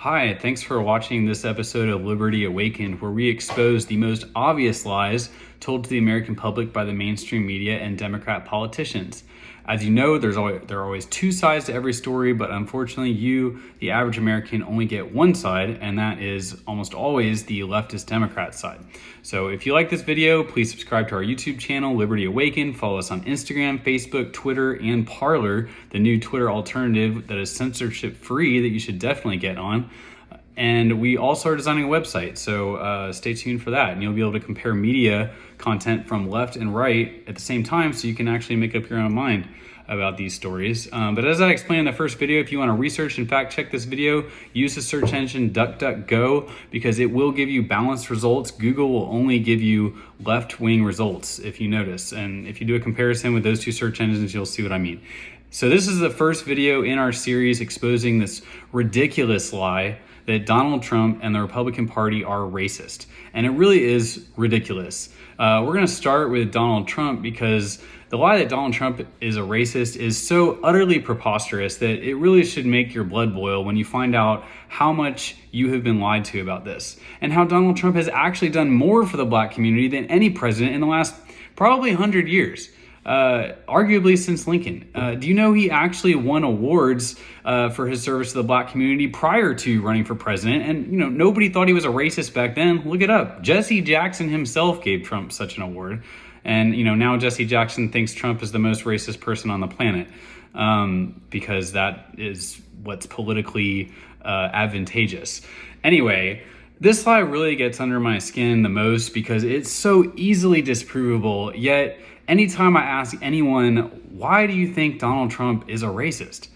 Hi, thanks for watching this episode of Liberty Awakened, where we expose the most obvious lies told to the American public by the mainstream media and Democrat politicians. As you know, there are always two sides to every story, but unfortunately you, the average American, only get one side, and that is almost always the leftist Democrat side. So if you like this video, please subscribe to our YouTube channel, Liberty Awakened. Follow us on Instagram, Facebook, Twitter, and Parler, the new Twitter alternative that is censorship free that you should definitely get on. And we also are designing a website, so stay tuned for that. And you'll be able to compare media content from left and right at the same time, so you can actually make up your own mind about these stories. But as I explained in the first video, if you want to research and fact check this video, use the search engine DuckDuckGo, because it will give you balanced results. Google will only give you left-wing results, if you notice. And if you do a comparison with those two search engines, you'll see what I mean. So this is the first video in our series exposing this ridiculous lie that Donald Trump and the Republican Party are racist. And it really is ridiculous. We're gonna start with Donald Trump because the lie that Donald Trump is a racist is so utterly preposterous that it really should make your blood boil when you find out how much you have been lied to about this, and how Donald Trump has actually done more for the black community than any president in the last probably 100 years. Arguably since Lincoln. Do you know he actually won awards for his service to the black community prior to running for president? And, you know, nobody thought he was a racist back then. Look it up. Jesse Jackson himself gave Trump such an award. And, you know, now Jesse Jackson thinks Trump is the most racist person on the planet because that is what's politically advantageous. Anyway, this lie really gets under my skin the most because it's so easily disprovable, yet anytime I ask anyone, why do you think Donald Trump is a racist?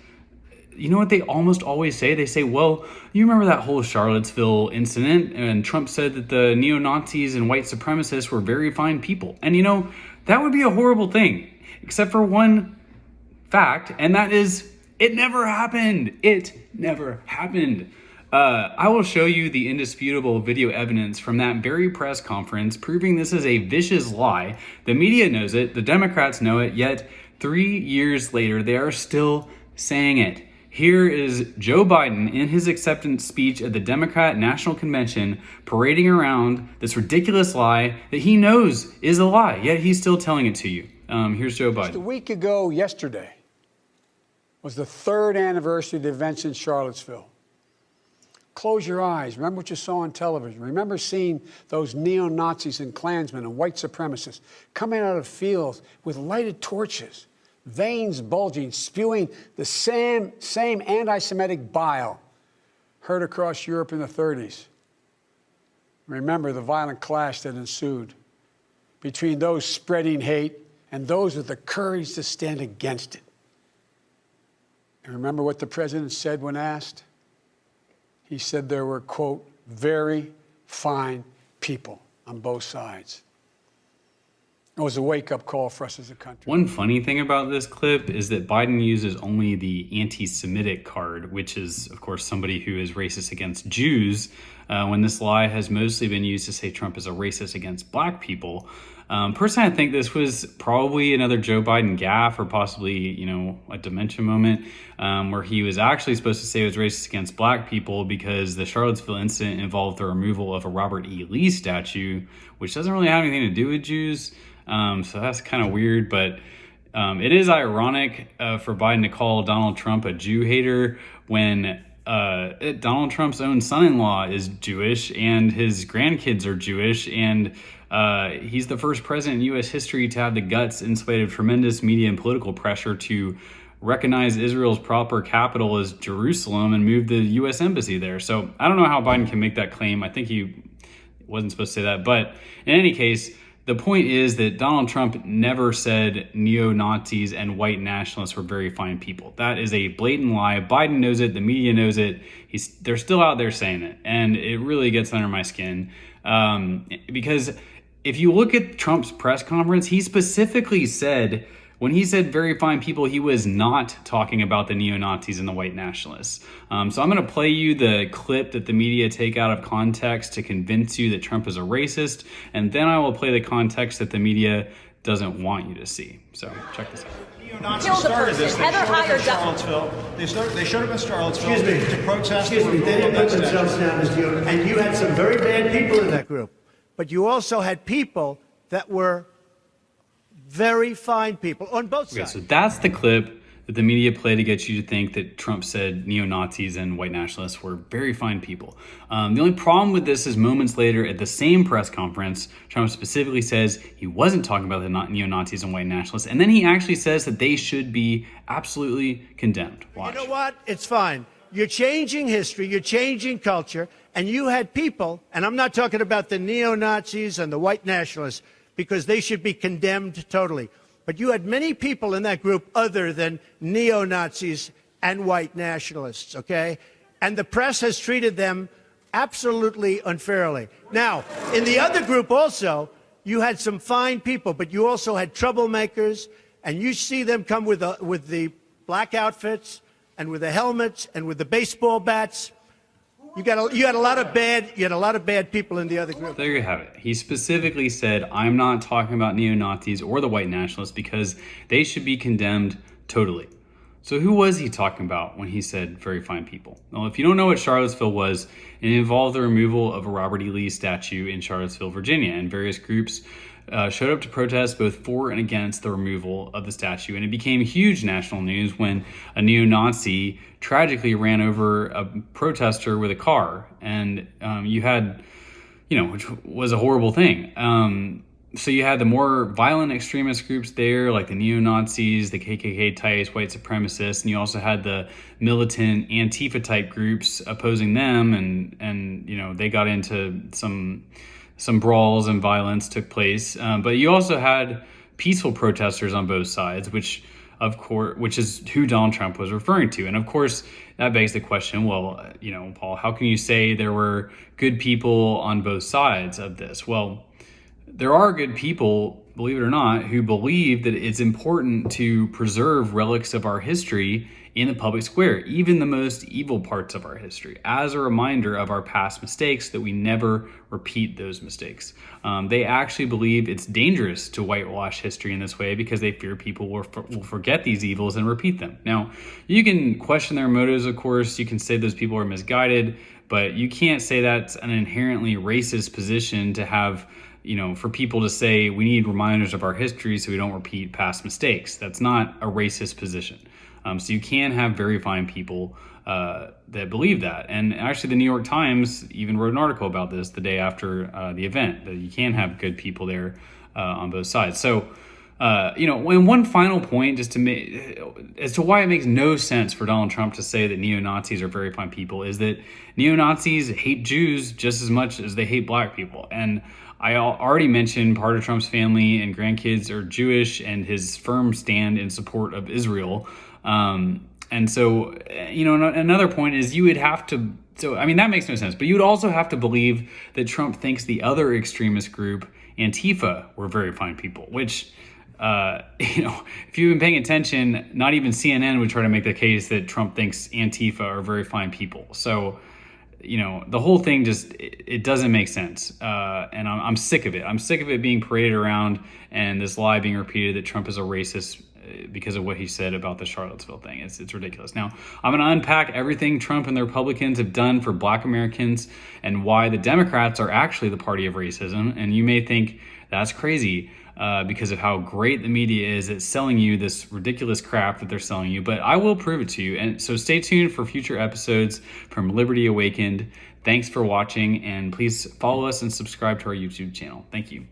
You know what they almost always say? They say, well, you remember that whole Charlottesville incident, and Trump said that the neo-Nazis and white supremacists were very fine people. And you know, that would be a horrible thing, except for one fact, and that is, it never happened. It never happened. I will show you the indisputable video evidence from that very press conference proving this is a vicious lie. The media knows it, the Democrats know it, yet 3 years later, they are still saying it. Here is Joe Biden in his acceptance speech at the Democrat National Convention parading around this ridiculous lie that he knows is a lie, yet he's still telling it to you. Here's Joe Biden. Just a week ago yesterday was the 3rd anniversary of the events in Charlottesville. Close your eyes. Remember what you saw on television. Remember seeing those neo-Nazis and Klansmen and white supremacists coming out of fields with lighted torches, veins bulging, spewing the same anti-Semitic bile heard across Europe in the 30s. Remember the violent clash that ensued between those spreading hate and those with the courage to stand against it. And remember what the president said when asked? He said there were, quote, very fine people on both sides. It was a wake-up call for us as a country. One funny thing about this clip is that Biden uses only the anti-Semitic card, which is, of course, somebody who is racist against Jews, when this lie has mostly been used to say Trump is a racist against black people. Personally, I think this was probably another Joe Biden gaffe, or possibly, you know, a dementia moment, where he was actually supposed to say he was racist against black people because the Charlottesville incident involved the removal of a Robert E. Lee statue, which doesn't really have anything to do with Jews. So that's kind of weird, but it is ironic for Biden to call Donald Trump a Jew hater when Donald Trump's own son-in-law is Jewish and his grandkids are Jewish, and he's the first president in U.S. history to have the guts, in spite of tremendous media and political pressure, to recognize Israel's proper capital as Jerusalem and move the U.S. embassy there. So I don't know how Biden can make that claim. I think he wasn't supposed to say that. But in any case, the point is that Donald Trump never said neo-Nazis and white nationalists were very fine people. That is a blatant lie. Biden knows it. The media knows it. They're still out there saying it. And it really gets under my skin. Because if you look at Trump's press conference, he specifically said, when he said very fine people, he was not talking about the neo-Nazis and the white nationalists. So I'm going to play you the clip that the media take out of context to convince you that Trump is a racist. And then I will play the context that the media doesn't want you to see. So check this out. Neo-Nazis started this. They showed up in Charlottesville to protest. Excuse me, they didn't put themselves down as neo, and you had some very bad people in that group. But you also had people that were very fine people on both sides. Okay, so that's the clip that the media play to get you to think that Trump said neo-Nazis and white nationalists were very fine people. The only problem with this is moments later at the same press conference, Trump specifically says he wasn't talking about the neo-Nazis and white nationalists, and then he actually says that they should be absolutely condemned. Watch. You know what? It's fine. You're changing history, you're changing culture, and you had people, and I'm not talking about the neo-Nazis and the white nationalists, because they should be condemned totally. But you had many people in that group other than neo-Nazis and white nationalists, okay? And the press has treated them absolutely unfairly. Now, in the other group also, you had some fine people, but you also had troublemakers, and you see them come with the black outfits and with the helmets and with the baseball bats. You had a lot of bad people in the other group. There you have it. He specifically said, I'm not talking about neo-Nazis or the white nationalists because they should be condemned totally. So who was he talking about when he said very fine people? Well, if you don't know what Charlottesville was, it involved the removal of a Robert E. Lee statue in Charlottesville, Virginia, and various groups showed up to protest both for and against the removal of the statue. And it became huge national news when a neo-Nazi tragically ran over a protester with a car. And you had, which was a horrible thing. So you had the more violent extremist groups there, like the neo-Nazis, the KKK types, white supremacists, and you also had the militant Antifa type groups opposing them, and they got into some brawls and violence took place. But you also had peaceful protesters on both sides, which is who Donald Trump was referring to. And of course, that begs the question, well, Paul, how can you say there were good people on both sides of this? Well, there are good people, believe it or not, who believe that it's important to preserve relics of our history in the public square, even the most evil parts of our history, as a reminder of our past mistakes, that we never repeat those mistakes. They actually believe it's dangerous to whitewash history in this way because they fear people will forget these evils and repeat them. Now, you can question their motives, of course. You can say those people are misguided, but you can't say that's an inherently racist position to have, for people to say we need reminders of our history so we don't repeat past mistakes. That's not a racist position. So you can have very fine people that believe that. And actually, the New York Times even wrote an article about this the day after the event, that you can have good people there on both sides. So, and one final point, just to make as to why it makes no sense for Donald Trump to say that neo-Nazis are very fine people, is that neo-Nazis hate Jews just as much as they hate black people. And I already mentioned part of Trump's family and grandkids are Jewish, and his firm stand in support of Israel. And so, another point is you would have to, that makes no sense, but you would also have to believe that Trump thinks the other extremist group, Antifa, were very fine people, which, if you've been paying attention, not even CNN would try to make the case that Trump thinks Antifa are very fine people. So, the whole thing it doesn't make sense. And I'm sick of it. I'm sick of it being paraded around and this lie being repeated that Trump is a racist because of what he said about the Charlottesville thing. It's ridiculous. Now, I'm going to unpack everything Trump and the Republicans have done for black Americans and why the Democrats are actually the party of racism. And you may think that's crazy because of how great the media is at selling you this ridiculous crap that they're selling you. But I will prove it to you. And so stay tuned for future episodes from Liberty Awakened. Thanks for watching, and please follow us and subscribe to our YouTube channel. Thank you.